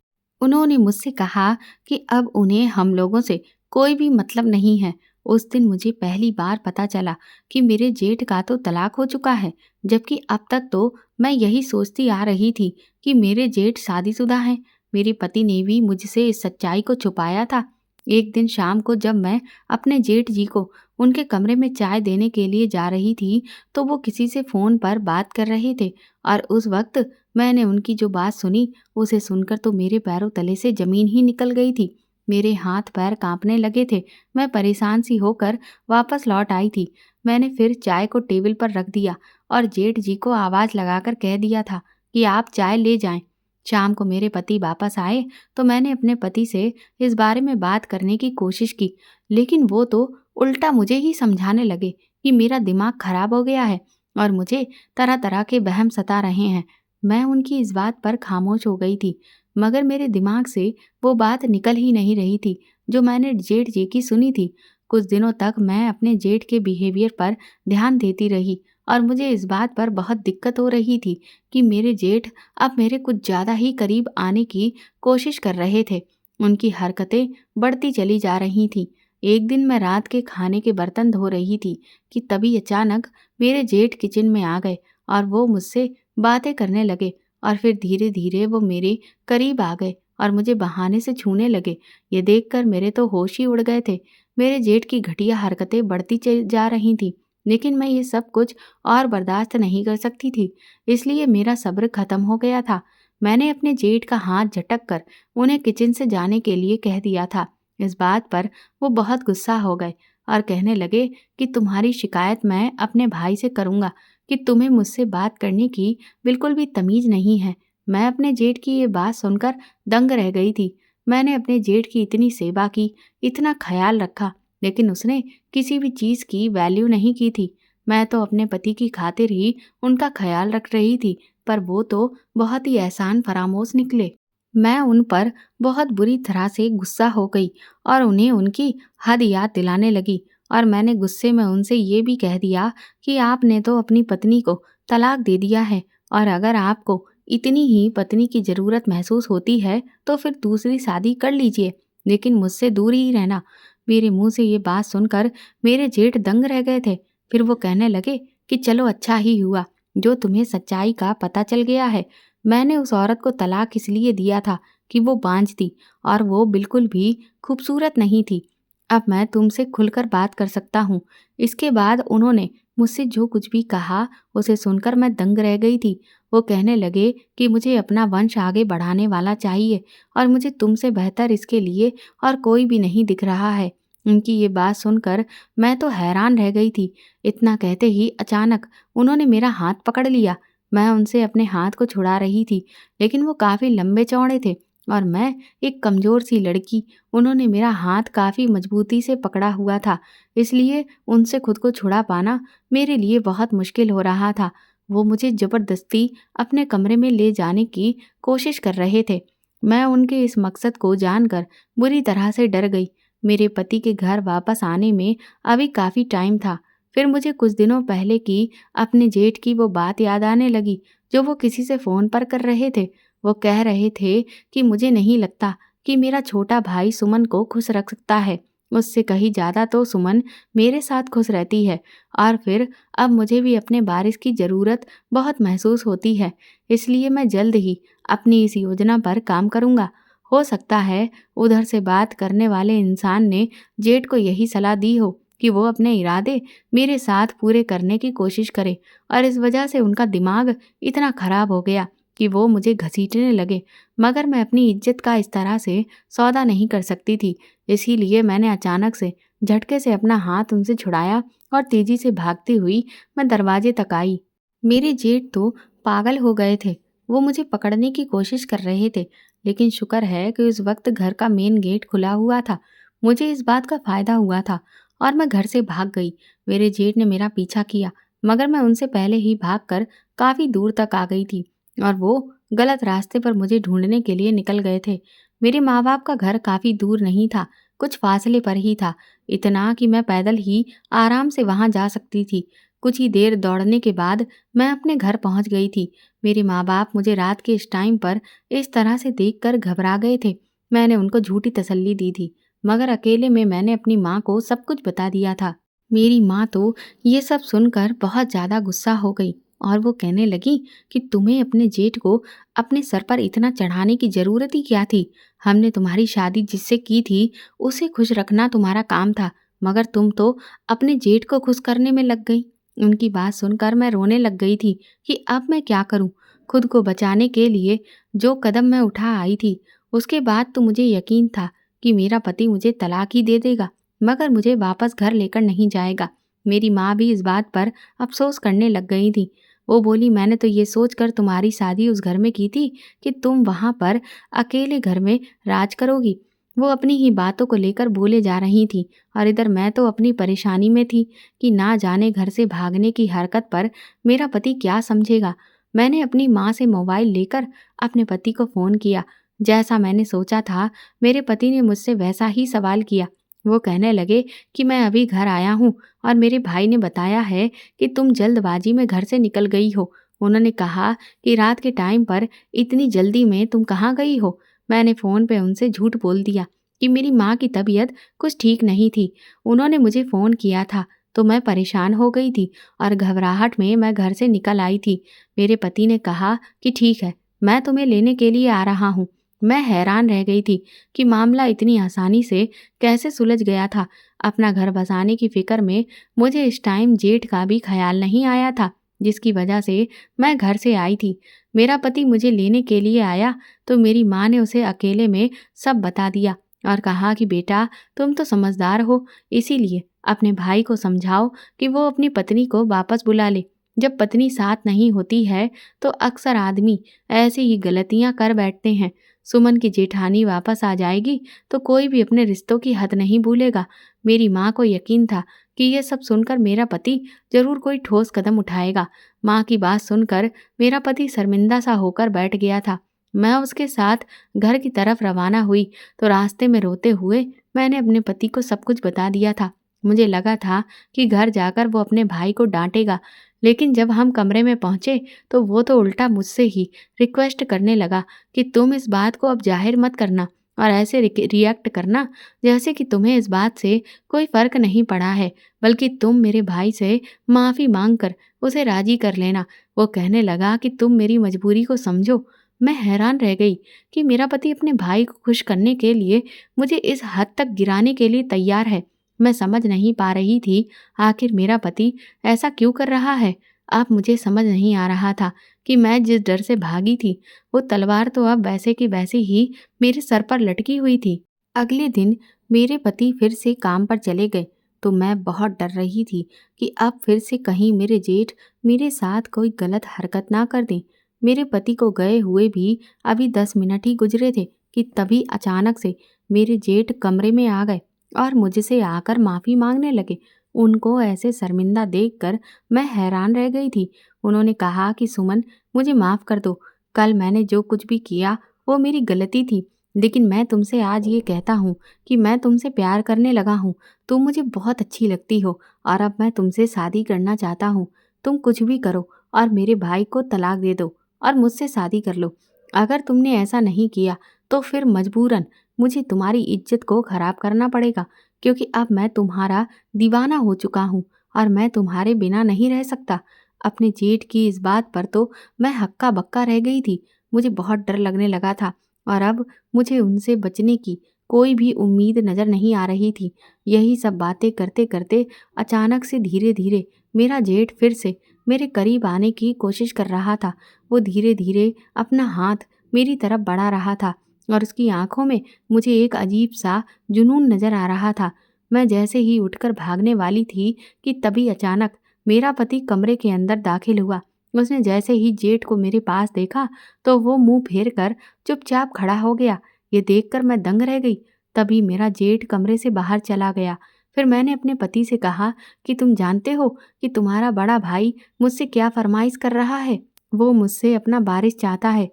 उन्होंने मुझसे कहा कि अब उन्हें हम लोगों से कोई भी मतलब नहीं है। उस दिन मुझे पहली बार पता चला कि मेरे जेठ का तो तलाक हो चुका है, जबकि अब तक तो मैं यही सोचती आ रही थी कि मेरे जेठ शादीशुदा हैं। मेरे पति ने भी मुझसे इस सच्चाई को छुपाया था। एक दिन शाम को जब मैं अपने जेठ जी को उनके कमरे में चाय देने के लिए जा रही थी तो वो किसी से फ़ोन पर बात कर रहे थे और उस वक्त मैंने उनकी जो बात सुनी उसे सुनकर तो मेरे पैरों तले से ज़मीन ही निकल गई थी। मेरे हाथ पैर कांपने लगे थे। मैं परेशान सी होकर वापस लौट आई थी। मैंने फिर चाय को टेबल पर रख दिया और जेठ जी को आवाज़ लगाकर कह दिया था कि आप चाय ले जाएं। शाम को मेरे पति वापस आए तो मैंने अपने पति से इस बारे में बात करने की कोशिश की, लेकिन वो तो उल्टा मुझे ही समझाने लगे कि मेरा दिमाग खराब हो गया है और मुझे तरह तरह के वहम सता रहे हैं। मैं उनकी इस बात पर खामोश हो गई थी, मगर मेरे दिमाग से वो बात निकल ही नहीं रही थी जो मैंने जेठ जी की सुनी थी। कुछ दिनों तक मैं अपने जेठ के बिहेवियर पर ध्यान देती रही और मुझे इस बात पर बहुत दिक्कत हो रही थी कि मेरे जेठ अब मेरे कुछ ज़्यादा ही करीब आने की कोशिश कर रहे थे। उनकी हरकतें बढ़ती चली जा रही थीं। एक दिन मैं रात के खाने के बर्तन धो रही थी कि तभी अचानक मेरे जेठ किचन में आ गए और वो मुझसे बातें करने लगे और फिर धीरे धीरे वो मेरे करीब आ गए और मुझे बहाने से छूने लगे। ये देखकर मेरे तो होश ही उड़ गए थे। मेरे जेठ की घटिया हरकतें बढ़ती चल जा रही थी, लेकिन मैं ये सब कुछ और बर्दाश्त नहीं कर सकती थी, इसलिए मेरा सब्र खत्म हो गया था। मैंने अपने जेठ का हाथ झटक कर उन्हें किचन से जाने के लिए कह दिया था। इस बात पर वो बहुत गुस्सा हो गए और कहने लगे कि तुम्हारी शिकायत मैं अपने भाई से करूंगा कि तुम्हें मुझसे बात करने की बिल्कुल भी तमीज नहीं है। मैं अपने जेठ की ये बात सुनकर दंग रह गई थी। मैंने अपने जेठ की इतनी सेवा की, इतना ख्याल रखा, लेकिन उसने किसी भी चीज़ की वैल्यू नहीं की थी। मैं तो अपने पति की खातिर ही उनका ख्याल रख रही थी, पर वो तो बहुत ही एहसान फरामोश निकले। मैं उन पर बहुत बुरी तरह से गुस्सा हो गई और उन्हें उनकी हद याद दिलाने लगी और मैंने गुस्से में उनसे ये भी कह दिया कि आपने तो अपनी पत्नी को तलाक दे दिया है और अगर आपको इतनी ही पत्नी की ज़रूरत महसूस होती है तो फिर दूसरी शादी कर लीजिए, लेकिन मुझसे दूर ही रहना। मेरे मुंह से ये बात सुनकर मेरे जेठ दंग रह गए थे। फिर वो कहने लगे कि चलो अच्छा ही हुआ जो तुम्हें सच्चाई का पता चल गया है। मैंने उस औरत को तलाक इसलिए दिया था कि वो बांझ थी और वो बिल्कुल भी खूबसूरत नहीं थी। अब मैं तुमसे खुलकर बात कर सकता हूँ। इसके बाद उन्होंने मुझसे जो कुछ भी कहा उसे सुनकर मैं दंग रह गई थी। वो कहने लगे कि मुझे अपना वंश आगे बढ़ाने वाला चाहिए और मुझे तुमसे बेहतर इसके लिए और कोई भी नहीं दिख रहा है। उनकी ये बात सुनकर मैं तो हैरान रह गई थी। इतना कहते ही अचानक उन्होंने मेरा हाथ पकड़ लिया। मैं उनसे अपने हाथ को छुड़ा रही थी, लेकिन वो काफ़ी लंबे चौड़े थे और मैं एक कमज़ोर सी लड़की। उन्होंने मेरा हाथ काफ़ी मजबूती से पकड़ा हुआ था, इसलिए उनसे खुद को छुड़ा पाना मेरे लिए बहुत मुश्किल हो रहा था। वो मुझे ज़बरदस्ती अपने कमरे में ले जाने की कोशिश कर रहे थे। मैं उनके इस मकसद को जानकर बुरी तरह से डर गई। मेरे पति के घर वापस आने में अभी काफ़ी टाइम था। फिर मुझे कुछ दिनों पहले की अपने जेठ की वो बात याद आने लगी जो वो किसी से फ़ोन पर कर रहे थे। वो कह रहे थे कि मुझे नहीं लगता कि मेरा छोटा भाई सुमन को खुश रख सकता है। उससे कहीं ज़्यादा तो सुमन मेरे साथ खुश रहती है और फिर अब मुझे भी अपने वारिस की ज़रूरत बहुत महसूस होती है। इसलिए मैं जल्द ही अपनी इस योजना पर काम करूँगा। हो सकता है उधर से बात करने वाले इंसान ने जेठ को यही सलाह दी हो कि वो अपने इरादे मेरे साथ पूरे करने की कोशिश करे और इस वजह से उनका दिमाग इतना खराब हो गया कि वो मुझे घसीटने लगे। मगर मैं अपनी इज्जत का इस तरह से सौदा नहीं कर सकती थी, इसीलिए मैंने अचानक से झटके से अपना हाथ उनसे छुड़ाया और तेजी से भागती हुई मैं दरवाजे तक आई। मेरे जेठ तो पागल हो गए थे। वो मुझे पकड़ने की कोशिश कर रहे थे, लेकिन शुक्र है कि उस वक्त घर का मेन गेट खुला हुआ था। मुझे इस बात का फायदा हुआ था और मैं घर से भाग गई। मेरे जेठ ने मेरा पीछा किया, मगर मैं उनसे पहले ही भागकर काफ़ी दूर तक आ गई थी और वो गलत रास्ते पर मुझे ढूंढने के लिए निकल गए थे। मेरे माँ बाप का घर काफ़ी दूर नहीं था, कुछ फासले पर ही था, इतना कि मैं पैदल ही आराम से वहाँ जा सकती थी। कुछ ही देर दौड़ने के बाद मैं अपने घर पहुँच गई थी। मेरे माँ बाप मुझे रात के इस टाइम पर इस तरह से देखकर घबरा गए थे। मैंने उनको झूठी तसल्ली दी थी, मगर अकेले में मैंने अपनी माँ को सब कुछ बता दिया था। मेरी माँ तो ये सब सुनकर बहुत ज़्यादा गुस्सा हो गई और वो कहने लगी कि तुम्हें अपने जेठ को अपने सर पर इतना चढ़ाने की ज़रूरत ही क्या थी। हमने तुम्हारी शादी जिससे की थी उसे खुश रखना तुम्हारा काम था, मगर तुम तो अपने जेठ को खुश करने में लग गई। उनकी बात सुनकर मैं रोने लग गई थी कि अब मैं क्या करूं। खुद को बचाने के लिए जो कदम मैं उठा आई थी, उसके बाद तो मुझे यकीन था कि मेरा पति मुझे तलाक ही दे देगा, मगर मुझे वापस घर लेकर नहीं जाएगा। मेरी माँ भी इस बात पर अफसोस करने लग गई थी। वो बोली, मैंने तो ये सोचकर तुम्हारी शादी उस घर में की थी कि तुम वहाँ पर अकेले घर में राज करोगी, वो अपनी ही बातों को लेकर बोले जा रही थी और इधर मैं तो अपनी परेशानी में थी कि ना जाने घर से भागने की हरकत पर मेरा पति क्या समझेगा। मैंने अपनी माँ से मोबाइल लेकर अपने पति को फ़ोन किया। जैसा मैंने सोचा था, मेरे पति ने मुझसे वैसा ही सवाल किया। वो कहने लगे कि मैं अभी घर आया हूँ और मेरे भाई ने बताया है कि तुम जल्दबाजी में घर से निकल गई हो। उन्होंने कहा कि रात के टाइम पर इतनी जल्दी में तुम कहाँ गई हो। मैंने फ़ोन पे उनसे झूठ बोल दिया कि मेरी माँ की तबीयत कुछ ठीक नहीं थी। उन्होंने मुझे फ़ोन किया था तो मैं परेशान हो गई थी और घबराहट में मैं घर से निकल आई थी। मेरे पति ने कहा कि ठीक है, मैं तुम्हें लेने के लिए आ रहा हूँ। मैं हैरान रह गई थी कि मामला इतनी आसानी से कैसे सुलझ गया था। अपना घर बसाने की फ़िक्र में मुझे इस टाइम जेठ का भी ख़्याल नहीं आया था, जिसकी वजह से मैं घर से आई थी। मेरा पति मुझे लेने के लिए आया तो मेरी माँ ने उसे अकेले में सब बता दिया और कहा कि बेटा, तुम तो समझदार हो, इसीलिए अपने भाई को समझाओ कि वो अपनी पत्नी को वापस बुला ले। जब पत्नी साथ नहीं होती है तो अक्सर आदमी ऐसी ही गलतियां कर बैठते हैं। सुमन की जेठानी वापस आ जाएगी तो कोई भी अपने रिश्तों की हद नहीं भूलेगा। मेरी माँ को यकीन था कि ये सब सुनकर मेरा पति जरूर कोई ठोस कदम उठाएगा। माँ की बात सुनकर मेरा पति शर्मिंदा सा होकर बैठ गया था। मैं उसके साथ घर की तरफ रवाना हुई तो रास्ते में रोते हुए मैंने अपने पति को सब कुछ बता दिया था। मुझे लगा था कि घर जाकर वो अपने भाई को डांटेगा, लेकिन जब हम कमरे में पहुंचे तो वो तो उल्टा मुझसे ही रिक्वेस्ट करने लगा कि तुम इस बात को अब जाहिर मत करना और ऐसे रिएक्ट करना जैसे कि तुम्हें इस बात से कोई फर्क नहीं पड़ा है, बल्कि तुम मेरे भाई से माफ़ी मांग कर उसे राजी कर लेना। वो कहने लगा कि तुम मेरी मजबूरी को समझो। मैं हैरान रह गई कि मेरा पति अपने भाई को खुश करने के लिए मुझे इस हद तक गिराने के लिए तैयार है। मैं समझ नहीं पा रही थी आखिर मेरा पति ऐसा क्यों कर रहा है। अब मुझे समझ नहीं आ रहा था कि मैं जिस डर से भागी थी वो तलवार तो अब वैसे की वैसे ही मेरे सर पर लटकी हुई थी। अगले दिन मेरे पति फिर से काम पर चले गए तो मैं बहुत डर रही थी कि अब फिर से कहीं मेरे जेठ मेरे साथ कोई गलत हरकत ना कर दें। मेरे पति को गए हुए भी अभी 10 मिनट ही गुजरे थे कि तभी अचानक से मेरे जेठ कमरे में आ गए और मुझसे आकर माफ़ी मांगने लगे। उनको ऐसे शर्मिंदा देखकर मैं हैरान रह गई थी। उन्होंने कहा कि सुमन, मुझे माफ़ कर दो। कल मैंने जो कुछ भी किया वो मेरी गलती थी, लेकिन मैं तुमसे आज ये कहता हूँ कि मैं तुमसे प्यार करने लगा हूँ। तुम मुझे बहुत अच्छी लगती हो और अब मैं तुमसे शादी करना चाहता हूँ। तुम कुछ भी करो और मेरे भाई को तलाक दे दो और मुझसे शादी कर लो। अगर तुमने ऐसा नहीं किया तो फिर मजबूरन मुझे तुम्हारी इज्जत को खराब करना पड़ेगा, क्योंकि अब मैं तुम्हारा दीवाना हो चुका हूँ और मैं तुम्हारे बिना नहीं रह सकता। अपने जेठ की इस बात पर तो मैं हक्का बक्का रह गई थी। मुझे बहुत डर लगने लगा था और अब मुझे उनसे बचने की कोई भी उम्मीद नज़र नहीं आ रही थी। यही सब बातें करते करते अचानक से धीरे धीरे मेरा जेठ फिर से मेरे करीब आने की कोशिश कर रहा था। वो धीरे धीरे अपना हाथ मेरी तरफ बढ़ा रहा था और उसकी आंखों में मुझे एक अजीब सा जुनून नज़र आ रहा था। मैं जैसे ही उठकर भागने वाली थी कि तभी अचानक मेरा पति कमरे के अंदर दाखिल हुआ। उसने जैसे ही जेठ को मेरे पास देखा तो वो मुंह फेर कर चुपचाप खड़ा हो गया। ये देखकर मैं दंग रह गई। तभी मेरा जेठ कमरे से बाहर चला गया। फिर मैंने अपने पति से कहा कि तुम जानते हो कि तुम्हारा बड़ा भाई मुझसे क्या फरमाइश कर रहा है। वो मुझसे अपना वारिस चाहता है।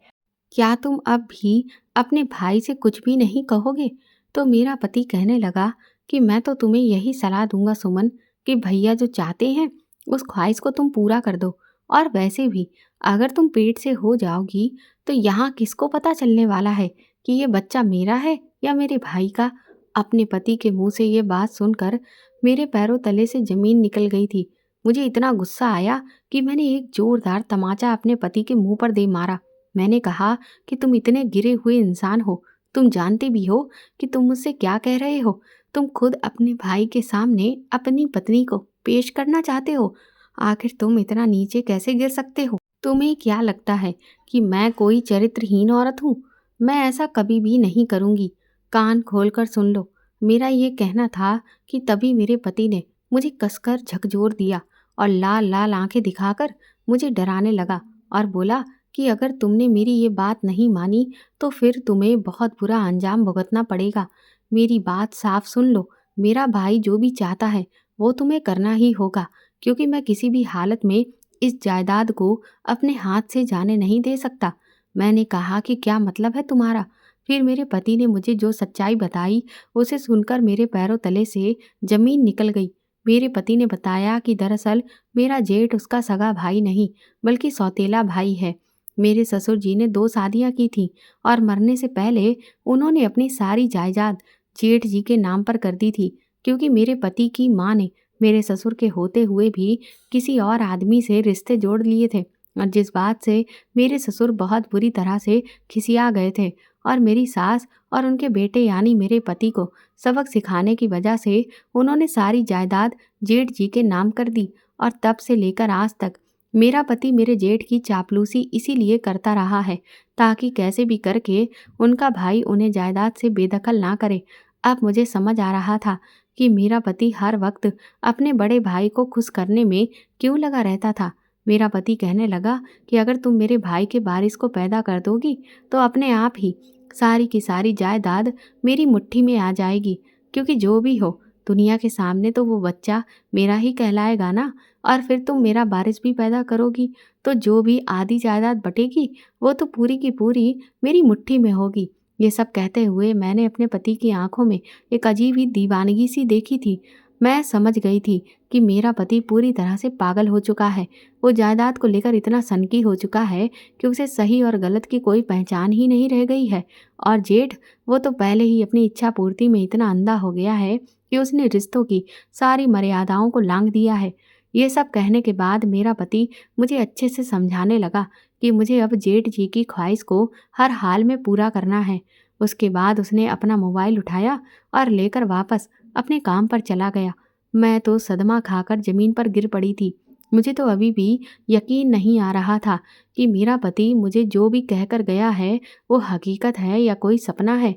क्या तुम अब भी अपने भाई से कुछ भी नहीं कहोगे? तो मेरा पति कहने लगा कि मैं तो तुम्हें यही सलाह दूंगा सुमन, कि भैया जो चाहते हैं उस ख्वाहिश को तुम पूरा कर दो। और वैसे भी अगर तुम पेट से हो जाओगी तो यहाँ किसको पता चलने वाला है कि ये बच्चा मेरा है या मेरे भाई का। अपने पति के मुंह से ये बात सुनकर मेरे पैरों तले से जमीन निकल गई थी। मुझे इतना गुस्सा आया कि मैंने एक जोरदार तमाचा अपने पति के मुंह पर दे मारा। मैंने कहा कि तुम इतने गिरे हुए इंसान हो, तुम जानते भी हो कि तुम मुझसे क्या कह रहे हो। तुम खुद अपने भाई के सामने अपनी पत्नी को पेश करना चाहते हो। आखिर तुम इतना नीचे कैसे गिर सकते हो? तुम्हें क्या लगता है कि मैं कोई चरित्रहीन औरत हूँ? मैं ऐसा कभी भी नहीं करूँगी। कान खोलकर सुन लो। मेरा ये कहना था कि तभी मेरे पति ने मुझे कसकर झकझोर दिया और लाल लाल आंखें दिखाकर मुझे डराने लगा और बोला कि अगर तुमने मेरी ये बात नहीं मानी तो फिर तुम्हें बहुत बुरा अंजाम भुगतना पड़ेगा। मेरी बात साफ सुन लो। मेरा भाई जो भी चाहता है वो तुम्हें करना ही होगा, क्योंकि मैं किसी भी हालत में इस जायदाद को अपने हाथ से जाने नहीं दे सकता। मैंने कहा कि क्या मतलब है तुम्हारा? फिर मेरे पति ने मुझे जो सच्चाई बताई उसे सुनकर मेरे पैरों तले से जमीन निकल गई। मेरे पति ने बताया कि दरअसल मेरा जेठ उसका सगा भाई नहीं, बल्कि सौतेला भाई है। मेरे ससुर जी ने 2 शादियां की थीं और मरने से पहले उन्होंने अपनी सारी जायदाद जेठ जी के नाम पर कर दी थी, क्योंकि मेरे पति की माँ ने मेरे ससुर के होते हुए भी किसी और आदमी से रिश्ते जोड़ लिए थे, और जिस बात से मेरे ससुर बहुत बुरी तरह से खिसिया गए थे, और मेरी सास और उनके बेटे यानी मेरे पति को सबक सिखाने की वजह से उन्होंने सारी जायदाद जेठ जी के नाम कर दी। और तब से लेकर आज तक मेरा पति मेरे जेठ की चापलूसी इसीलिए करता रहा है, ताकि कैसे भी करके उनका भाई उन्हें जायदाद से बेदखल ना करे। अब मुझे समझ आ रहा था कि मेरा पति हर वक्त अपने बड़े भाई को खुश करने में क्यों लगा रहता था। मेरा पति कहने लगा कि अगर तुम मेरे भाई के वारिस को पैदा कर दोगी तो अपने आप ही सारी की सारी जायदाद मेरी मुट्ठी में आ जाएगी, क्योंकि जो भी हो दुनिया के सामने तो वो बच्चा मेरा ही कहलाएगा ना। और फिर तुम मेरा वारिस भी पैदा करोगी तो जो भी आधी जायदाद बटेगी वो तो पूरी की पूरी मेरी मुट्ठी में होगी। ये सब कहते हुए मैंने अपने पति की आंखों में एक अजीब ही दीवानगी सी देखी थी। मैं समझ गई थी कि मेरा पति पूरी तरह से पागल हो चुका है। वो जायदाद को लेकर इतना सनकी हो चुका है कि उसे सही और गलत की कोई पहचान ही नहीं रह गई है। और जेठ, वो तो पहले ही अपनी इच्छा पूर्ति में इतना अंधा हो गया है कि उसने रिश्तों की सारी मर्यादाओं को लांघ दिया है। ये सब कहने के बाद मेरा पति मुझे अच्छे से समझाने लगा कि मुझे अब जेठ जी की ख्वाहिश को हर हाल में पूरा करना है। उसके बाद उसने अपना मोबाइल उठाया और लेकर वापस अपने काम पर चला गया। मैं तो सदमा खाकर जमीन पर गिर पड़ी थी। मुझे तो अभी भी यकीन नहीं आ रहा था कि मेरा पति मुझे जो भी कहकर गया है वो हकीकत है या कोई सपना है।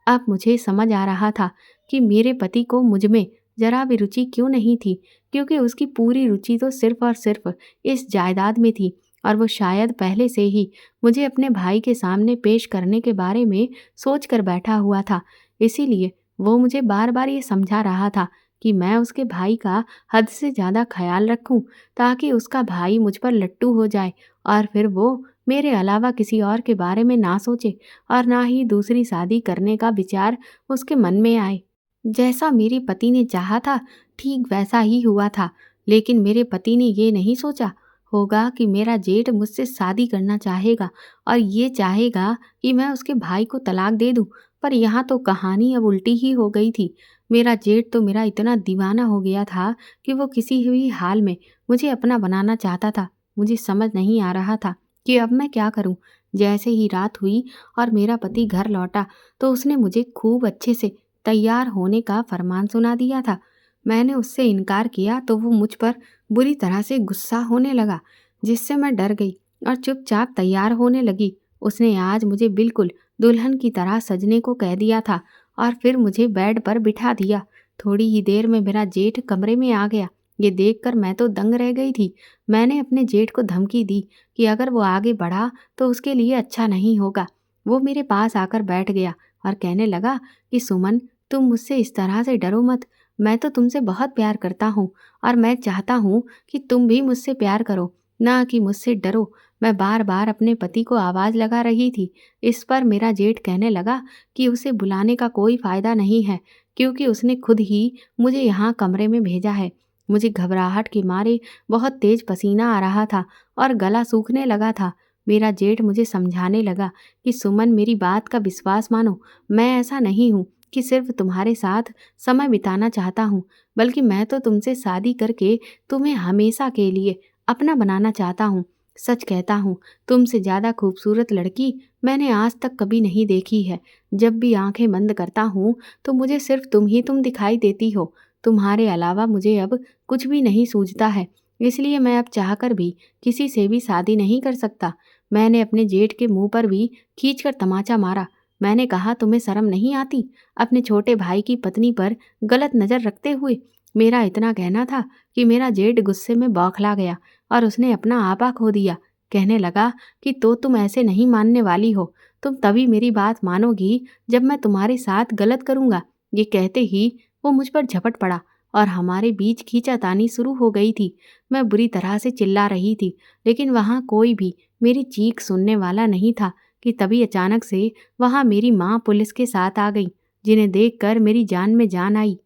अब मुझे समझ आ रहा था कि मेरे पति को मुझ में जरा भी रुचि क्यों नहीं थी, क्योंकि उसकी पूरी रुचि तो सिर्फ और सिर्फ इस जायदाद में थी, और वो शायद पहले से ही मुझे अपने भाई के सामने पेश करने के बारे में सोच कर बैठा हुआ था। इसीलिए वो मुझे बार बार ये समझा रहा था कि मैं उसके भाई का हद से ज़्यादा ख्याल रखूं, ताकि उसका भाई मुझ पर लट्टू हो जाए और फिर वो मेरे अलावा किसी और के बारे में ना सोचे और ना ही दूसरी शादी करने का विचार उसके मन में आए। जैसा मेरे पति ने चाहा था ठीक वैसा ही हुआ था, लेकिन मेरे पति ने ये नहीं सोचा होगा कि मेरा जेठ मुझसे शादी करना चाहेगा और ये चाहेगा कि मैं उसके भाई को तलाक दे दूं। पर यहाँ तो कहानी अब उल्टी ही हो गई थी। मेरा जेठ तो मेरा इतना दीवाना हो गया था कि वो किसी भी हाल में मुझे अपना बनाना चाहता था। मुझे समझ नहीं आ रहा था कि अब मैं क्या करूं। जैसे ही रात हुई और मेरा पति घर लौटा तो उसने मुझे खूब अच्छे से तैयार होने का फरमान सुना दिया था। मैंने उससे इनकार किया तो वो मुझ पर बुरी तरह से गुस्सा होने लगा, जिससे मैं डर गई और चुपचाप तैयार होने लगी। उसने आज मुझे बिल्कुल दुल्हन की तरह सजने को कह दिया था और फिर मुझे बेड पर बिठा दिया। थोड़ी ही देर में मेरा जेठ कमरे में आ गया। ये देखकर मैं तो दंग रह गई थी। मैंने अपने जेठ को धमकी दी कि अगर वो आगे बढ़ा तो उसके लिए अच्छा नहीं होगा। वो मेरे पास आकर बैठ गया और कहने लगा कि सुमन, तुम मुझसे इस तरह से डरो मत। मैं तो तुमसे बहुत प्यार करता हूँ और मैं चाहता हूँ कि तुम भी मुझसे प्यार करो, ना कि मुझसे डरो। मैं बार बार अपने पति को आवाज़ लगा रही थी। इस पर मेरा जेठ कहने लगा कि उसे बुलाने का कोई फ़ायदा नहीं है, क्योंकि उसने खुद ही मुझे यहाँ कमरे में भेजा है। मुझे घबराहट के मारे बहुत तेज पसीना आ रहा था और गला सूखने लगा था। मेरा जेठ मुझे समझाने लगा कि सुमन, मेरी बात का विश्वास मानो। मैं ऐसा नहीं हूँ कि सिर्फ तुम्हारे साथ समय बिताना चाहता हूँ, बल्कि मैं तो तुमसे शादी करके तुम्हें हमेशा के लिए अपना बनाना चाहता हूँ। सच कहता हूँ, तुमसे ज़्यादा खूबसूरत लड़की मैंने आज तक कभी नहीं देखी है। जब भी आंखें बंद करता हूँ तो मुझे सिर्फ तुम ही तुम दिखाई देती हो। तुम्हारे अलावा मुझे अब कुछ भी नहीं सूझता है। इसलिए मैं अब चाहकर भी किसी से भी शादी नहीं कर सकता। मैंने अपने जेठ के मुंह पर भी खींचकर तमाचा मारा। मैंने कहा, तुम्हें शर्म नहीं आती अपने छोटे भाई की पत्नी पर गलत नज़र रखते हुए? मेरा इतना कहना था कि मेरा जेठ गुस्से में बौखला गया और उसने अपना आपा खो दिया। कहने लगा कि तो तुम ऐसे नहीं मानने वाली हो। तुम तभी मेरी बात मानोगी जब मैं तुम्हारे साथ गलत करूँगा। ये कहते ही वो मुझ पर झपट पड़ा और हमारे बीच खींचातानी शुरू हो गई थी। मैं बुरी तरह से चिल्ला रही थी, लेकिन वहाँ कोई भी मेरी चीख सुनने वाला नहीं था कि तभी अचानक से वहाँ मेरी माँ पुलिस के साथ आ गई, जिन्हें देखकर मेरी जान में जान आई।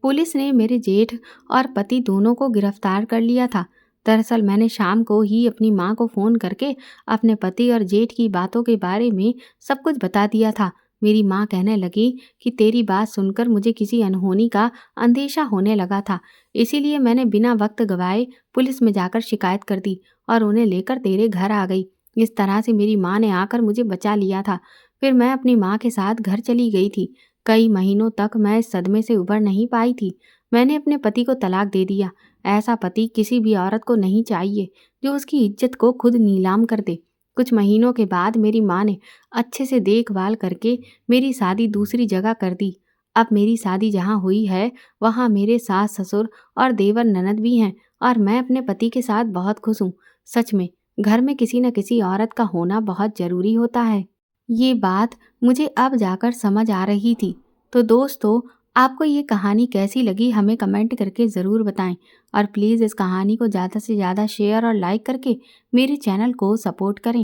पुलिस ने मेरे जेठ और पति दोनों को गिरफ्तार कर लिया था। दरअसल मैंने शाम को ही अपनी माँ को फ़ोन करके अपने पति और जेठ की बातों के बारे में सब कुछ बता दिया था। मेरी माँ कहने लगी कि तेरी बात सुनकर मुझे किसी अनहोनी का अंदेशा होने लगा था, इसीलिए मैंने बिना वक्त गवाए पुलिस में जाकर शिकायत कर दी और उन्हें लेकर तेरे घर आ गई। इस तरह से मेरी माँ ने आकर मुझे बचा लिया था। फिर मैं अपनी माँ के साथ घर चली गई थी। कई महीनों तक मैं इस सदमे से उबर नहीं पाई थी। मैंने अपने पति को तलाक दे दिया। ऐसा पति किसी भी औरत को नहीं चाहिए जो उसकी इज्जत को खुद नीलाम कर दे। कुछ महीनों के बाद मेरी माँ ने अच्छे से देखभाल करके मेरी शादी दूसरी जगह कर दी। अब मेरी शादी जहाँ हुई है वहाँ मेरे सास ससुर और देवर ननद भी हैं और मैं अपने पति के साथ बहुत खुश हूँ। सच में घर में किसी न किसी औरत का होना बहुत ज़रूरी होता है। ये बात मुझे अब जाकर समझ आ रही थी। तो दोस्तों, आपको ये कहानी कैसी लगी हमें कमेंट करके ज़रूर बताएं और प्लीज़ इस कहानी को ज़्यादा से ज़्यादा शेयर और लाइक करके मेरे चैनल को सपोर्ट करें।